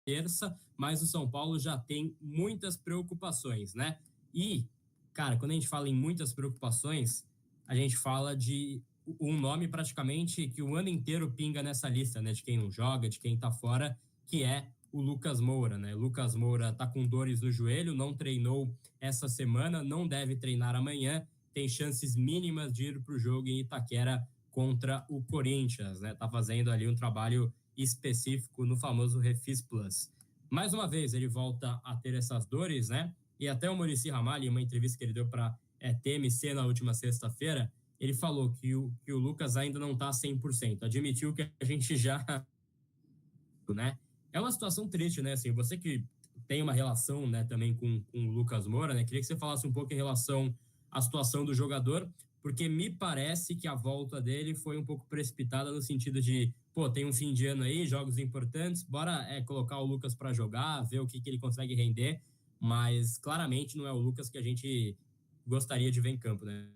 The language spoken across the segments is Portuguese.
terça, mas o São Paulo já tem muitas preocupações, né? E, cara, quando a gente fala em muitas preocupações, a gente fala de um nome praticamente que o ano inteiro pinga nessa lista, né? De quem não joga, de quem tá fora, que é o Lucas Moura, né? Lucas Moura tá com dores no joelho, não treinou essa semana, não deve treinar amanhã, tem chances mínimas de ir para o jogo em Itaquera contra o Corinthians, né? Tá fazendo ali um trabalho específico no famoso Refis Plus. Mais uma vez, ele volta a ter essas dores, né? E até o Muricy Ramalho, em uma entrevista que ele deu para TMC na última sexta-feira, ele falou que o Lucas ainda não está 100%. Admitiu que a gente já, né? É uma situação triste, né? Assim, você que tem uma relação, né, também com o Lucas Moura, né? Queria que você falasse um pouco em relação à situação do jogador, porque me parece que a volta dele foi um pouco precipitada no sentido de, pô, tem um fim de ano aí, jogos importantes, bora colocar o Lucas para jogar, ver o que ele consegue render, mas claramente não é o Lucas que a gente gostaria de ver em campo, né?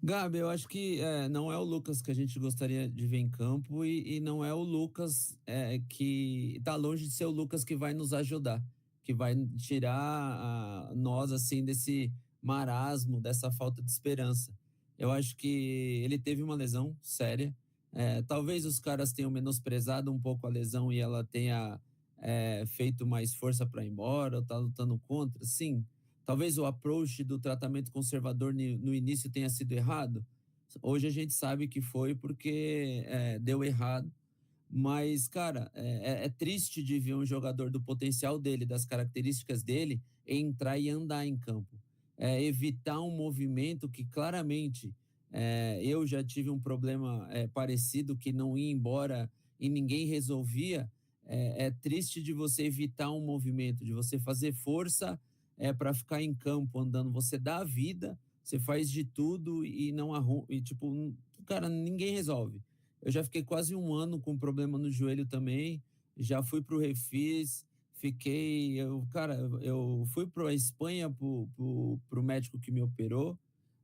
Gabi, eu acho que não é o Lucas que a gente gostaria de ver em campo e não é o Lucas que tá longe de ser o Lucas que vai nos ajudar, que vai tirar nós assim desse marasmo, dessa falta de esperança. Eu acho que ele teve uma lesão séria. Talvez os caras tenham menosprezado um pouco a lesão e ela tenha feito mais força para ir embora, ou tá lutando contra. Sim, talvez o approach do tratamento conservador no início tenha sido errado. Hoje a gente sabe que foi porque deu errado. Mas, cara, é triste de ver um jogador do potencial dele, das características dele, entrar e andar em campo. Evitar um movimento que claramente eu já tive um problema parecido, que não ia embora e ninguém resolvia. É triste de você evitar um movimento, de você fazer força para ficar em campo andando. Você dá a vida, você faz de tudo e não arruma. E, tipo, cara, ninguém resolve. Eu já fiquei quase um ano com problema no joelho também. Já fui para o Refis, cara, eu fui para a Espanha pro médico que me operou.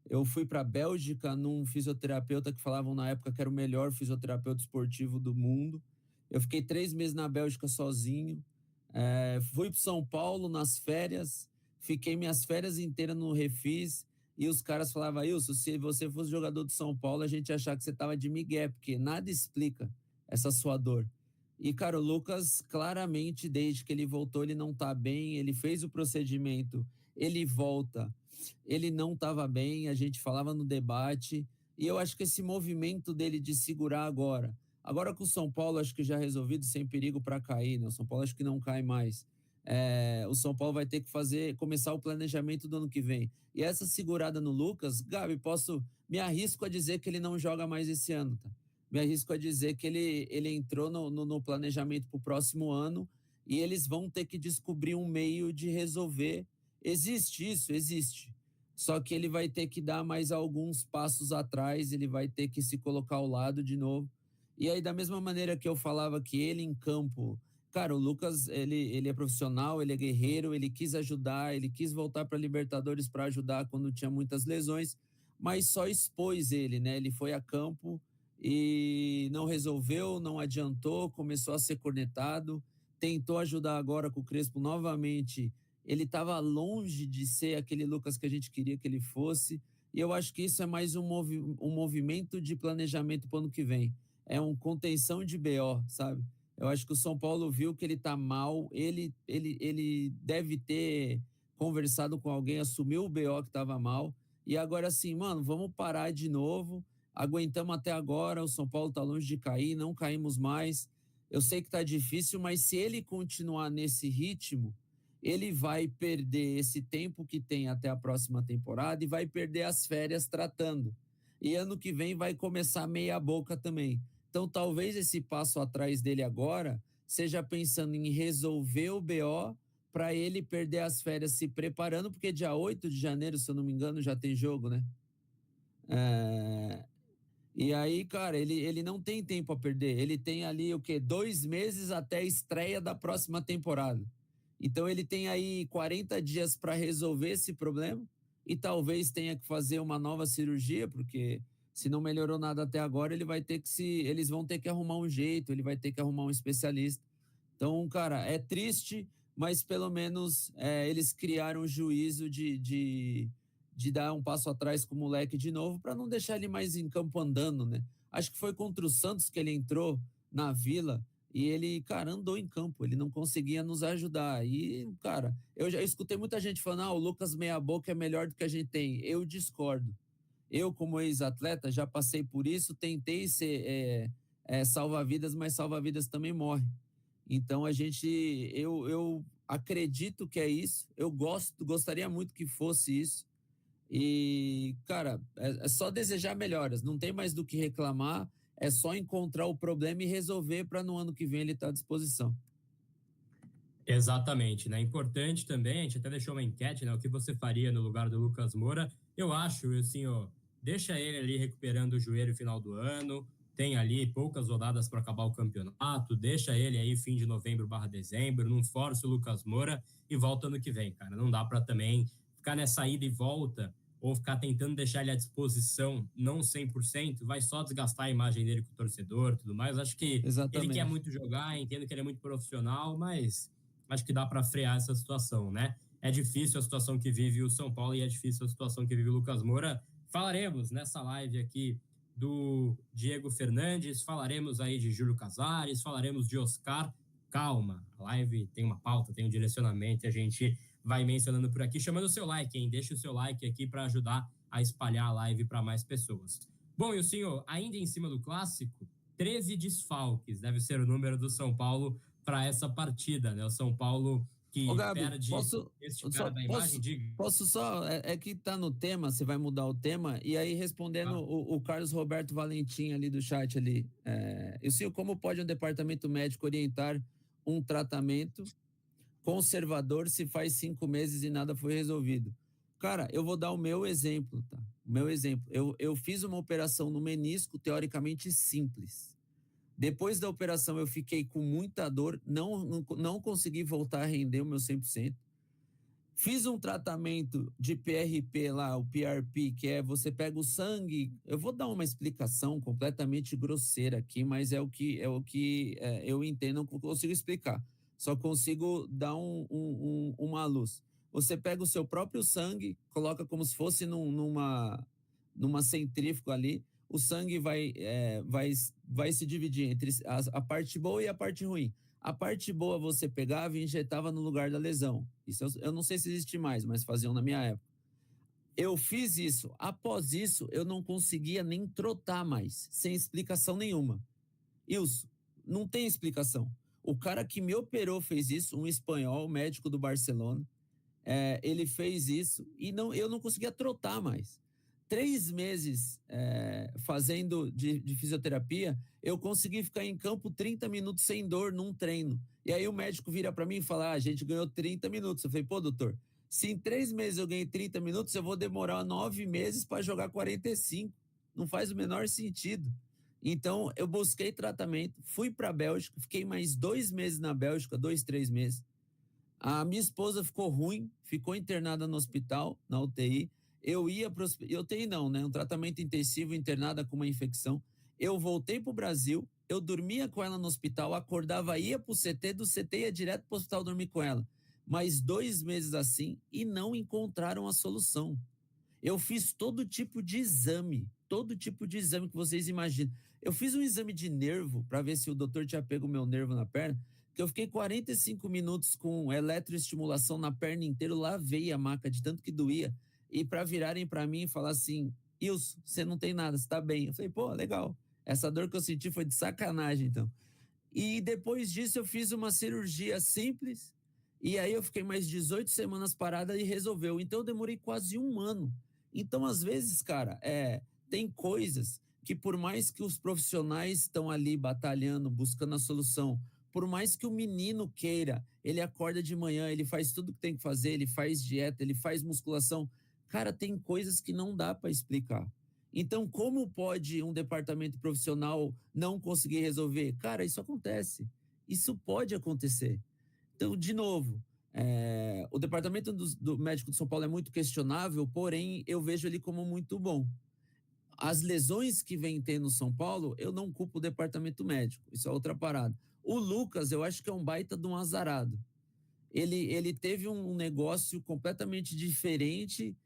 Eu fui para a Bélgica num fisioterapeuta que falavam na época que era o melhor fisioterapeuta esportivo do mundo. Eu fiquei 3 meses na Bélgica sozinho. Fui para São Paulo nas férias, fiquei minhas férias inteiras no Refis. E os caras falavam, Wilson, se você fosse jogador do São Paulo, a gente ia achar que você tava de migué, porque nada explica essa sua dor. E, cara, o Lucas, claramente, desde que ele voltou, ele não tá bem, ele fez o procedimento, ele volta, ele não tava bem, a gente falava no debate, e eu acho que esse movimento dele de segurar agora com o São Paulo, acho que já resolvido, sem perigo para cair, né? O São Paulo acho que não cai mais. O São Paulo vai ter que começar o planejamento do ano que vem. E essa segurada no Lucas, Gabi, me arrisco a dizer que ele não joga mais esse ano, tá? Me arrisco a dizer que ele entrou no planejamento para o próximo ano e eles vão ter que descobrir um meio de resolver. Existe isso? Existe. Só que ele vai ter que dar mais alguns passos atrás, ele vai ter que se colocar ao lado de novo. E aí, da mesma maneira que eu falava que ele em campo. Cara, o Lucas, ele é profissional, ele é guerreiro, ele quis ajudar, ele quis voltar para a Libertadores para ajudar quando tinha muitas lesões, mas só expôs ele, né? Ele foi a campo e não resolveu, não adiantou, começou a ser cornetado, tentou ajudar agora com o Crespo novamente. Ele estava longe de ser aquele Lucas que a gente queria que ele fosse, e eu acho que isso é mais um movimento de planejamento para o ano que vem. É um contenção de BO, sabe? Eu acho que o São Paulo viu que ele tá mal, ele deve ter conversado com alguém, assumiu o BO que estava mal, e agora assim, mano, vamos parar de novo, aguentamos até agora, o São Paulo tá longe de cair, não caímos mais, eu sei que tá difícil, mas se ele continuar nesse ritmo, ele vai perder esse tempo que tem até a próxima temporada e vai perder as férias tratando. E ano que vem vai começar meia boca também. Então, talvez esse passo atrás dele agora seja pensando em resolver o BO para ele perder as férias se preparando, porque dia 8 de janeiro, se eu não me engano, já tem jogo, né? E aí, cara, ele não tem tempo a perder. Ele tem ali o quê? 2 meses até a estreia da próxima temporada. Então ele tem aí 40 dias para resolver esse problema e talvez tenha que fazer uma nova cirurgia, porque se não melhorou nada até agora, eles vão ter que arrumar um jeito, ele vai ter que arrumar um especialista. Então, cara, é triste, mas pelo menos eles criaram o juízo de dar um passo atrás com o moleque de novo para não deixar ele mais em campo andando, né? Acho que foi contra o Santos que ele entrou na Vila e ele, cara, andou em campo, ele não conseguia nos ajudar. E, cara, eu já escutei muita gente falando, o Lucas Meia Boca é melhor do que a gente tem. Eu discordo. Eu, como ex-atleta, já passei por isso, tentei ser salva-vidas, mas salva-vidas também morre. Então, eu acredito que é isso, gostaria muito que fosse isso. E, cara, é só desejar melhoras, não tem mais do que reclamar, é só encontrar o problema e resolver para no ano que vem ele estar à disposição. Exatamente, né? Importante também, a gente até deixou uma enquete, né? O que você faria no lugar do Lucas Moura? Eu acho, assim, deixa ele ali recuperando o joelho no final do ano, tem ali poucas rodadas para acabar o campeonato, deixa ele aí fim de novembro/dezembro, não força o Lucas Moura e volta ano que vem, cara. Não dá para também ficar nessa ida e volta ou ficar tentando deixar ele à disposição, não 100%, vai só desgastar a imagem dele com o torcedor e tudo mais. Acho que ele quer Exatamente. muito jogar, entendo que ele é muito profissional, mas acho que dá para frear essa situação, né? É difícil a situação que vive o São Paulo e é difícil a situação que vive o Lucas Moura. Falaremos nessa live aqui do Diego Fernandes, falaremos aí de Júlio Casares, falaremos de Oscar. Calma, a live tem uma pauta, tem um direcionamento e a gente vai mencionando por aqui, chamando o seu like, hein? Deixa o seu like aqui para ajudar a espalhar a live para mais pessoas. Bom, e o senhor, ainda em cima do clássico, 13 desfalques deve ser o número do São Paulo para essa partida, né? O São Paulo Ô, que Gabi, perde este cara da imagem, diga. posso só, que tá no tema, você vai mudar o tema, e aí respondendo o Carlos Roberto Valentim ali do chat ali, eu sei como pode um departamento médico orientar um tratamento conservador se faz 5 meses e nada foi resolvido? Cara, eu vou dar o meu exemplo, tá? O meu exemplo, eu fiz uma operação no menisco teoricamente simples. Depois da operação eu fiquei com muita dor, não consegui voltar a render o meu 100%. Fiz um tratamento de PRP lá, o PRP, que é você pega o sangue. Eu vou dar uma explicação completamente grosseira aqui, mas é o que eu entendo, não consigo explicar. Só consigo dar uma luz. Você pega o seu próprio sangue, coloca como se fosse numa centrífuga ali. O sangue vai se dividir entre a parte boa e a parte ruim. A parte boa você pegava e injetava no lugar da lesão. Isso eu não sei se existe mais, mas faziam na minha época. Eu fiz isso. Após isso, eu não conseguia nem trotar mais, sem explicação nenhuma. Ilson, não tem explicação. O cara que me operou fez isso, um espanhol, médico do Barcelona. Ele fez isso e eu não conseguia trotar mais. 3 meses fazendo de fisioterapia, eu consegui ficar em campo 30 minutos sem dor num treino. E aí o médico vira para mim e fala, a gente ganhou 30 minutos. Eu falei, pô, doutor, se em 3 meses eu ganhei 30 minutos, eu vou demorar 9 meses para jogar 45. Não faz o menor sentido. Então, eu busquei tratamento, fui para a Bélgica, fiquei mais 2 meses na Bélgica, 2, 3 meses. A minha esposa ficou ruim, ficou internada no hospital, na UTI. Eu ia para o UTI não, né? Um tratamento intensivo, internada com uma infecção. Eu voltei para o Brasil, eu dormia com ela no hospital, acordava, ia para o CT, do CT ia direto para o hospital dormir com ela. Mais 2 meses assim e não encontraram a solução. Eu fiz todo tipo de exame que vocês imaginam. Eu fiz um exame de nervo para ver se o doutor tinha pego o meu nervo na perna, que eu fiquei 45 minutos com eletroestimulação na perna inteira, lavei a maca de tanto que doía, e para virarem para mim e falar assim, Ilson, você não tem nada, você tá bem. Eu falei, pô, legal. Essa dor que eu senti foi de sacanagem, então. E depois disso eu fiz uma cirurgia simples, e aí eu fiquei mais 18 semanas parada e resolveu. Então eu demorei quase 1 ano. Então, às vezes, cara, tem coisas que por mais que os profissionais estão ali batalhando, buscando a solução, por mais que o menino queira, ele acorda de manhã, ele faz tudo que tem que fazer, ele faz dieta, ele faz musculação. Cara, tem coisas que não dá para explicar. Então, como pode um departamento profissional não conseguir resolver? Cara, isso acontece. Isso pode acontecer. Então, de novo, o departamento do médico de São Paulo é muito questionável, porém, eu vejo ele como muito bom. As lesões que vem tendo no São Paulo, eu não culpo o departamento médico, isso é outra parada. O Lucas, eu acho que é um baita de um azarado. Ele teve um negócio completamente diferente,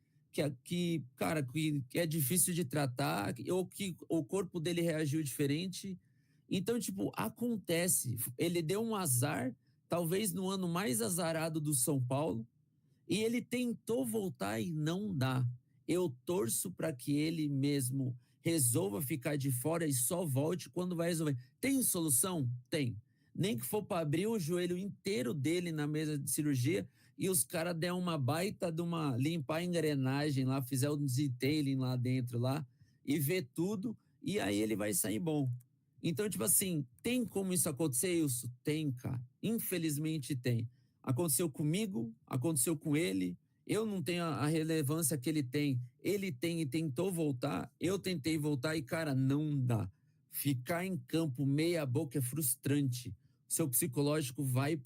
cara, que é difícil de tratar, ou que o corpo dele reagiu diferente. Então, tipo, acontece. Ele deu um azar, talvez no ano mais azarado do São Paulo, e ele tentou voltar e não dá. Eu torço para que ele mesmo resolva ficar de fora e só volte quando vai resolver. Tem solução? Tem. Nem que for para abrir o joelho inteiro dele na mesa de cirurgia e os caras der uma baita de uma limpar a engrenagem lá, fizer o detailing lá dentro lá e ver tudo, e aí ele vai sair bom. Então, tipo assim, tem como isso acontecer, Wilson? Tem, cara. Infelizmente tem. Aconteceu comigo, aconteceu com ele. Eu não tenho a relevância que ele tem. Ele tem e tentou voltar. Eu tentei voltar e, cara, não dá. Ficar em campo meia boca é frustrante. Seu psicológico vai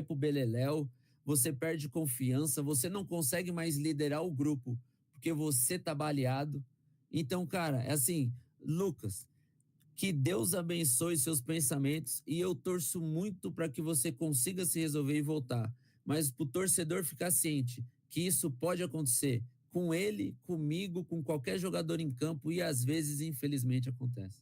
pro beleléu. Você perde confiança. Você não consegue mais liderar o grupo porque você tá baleado. Então, cara, é assim, Lucas, que Deus abençoe seus pensamentos e eu torço muito para que você consiga se resolver e voltar. Mas para o torcedor ficar ciente que isso pode acontecer com ele, comigo, com qualquer jogador em campo e às vezes, infelizmente, acontece.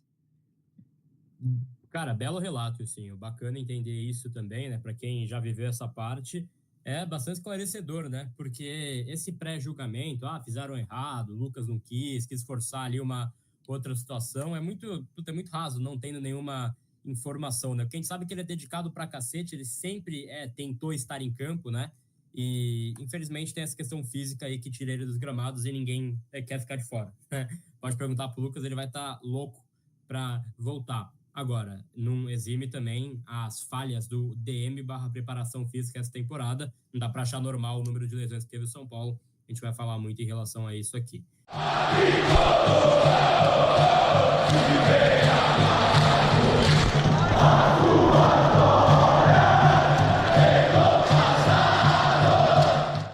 Cara, belo relato, assim. O bacana entender isso também, né? Para quem já viveu essa parte, é bastante esclarecedor, né? Porque esse pré-julgamento, fizeram errado, o Lucas não quis forçar ali uma outra situação, é muito raso, não tendo nenhuma informação, né? Porque a gente sabe que ele é dedicado pra cacete, ele sempre tentou estar em campo, né? E, infelizmente, tem essa questão física aí que tira ele dos gramados e ninguém quer ficar de fora. Pode perguntar pro Lucas, ele vai estar louco para voltar. Agora, não exime também as falhas do DM/preparação física essa temporada. Não dá para achar normal o número de lesões que teve o São Paulo. A gente vai falar muito em relação a isso aqui.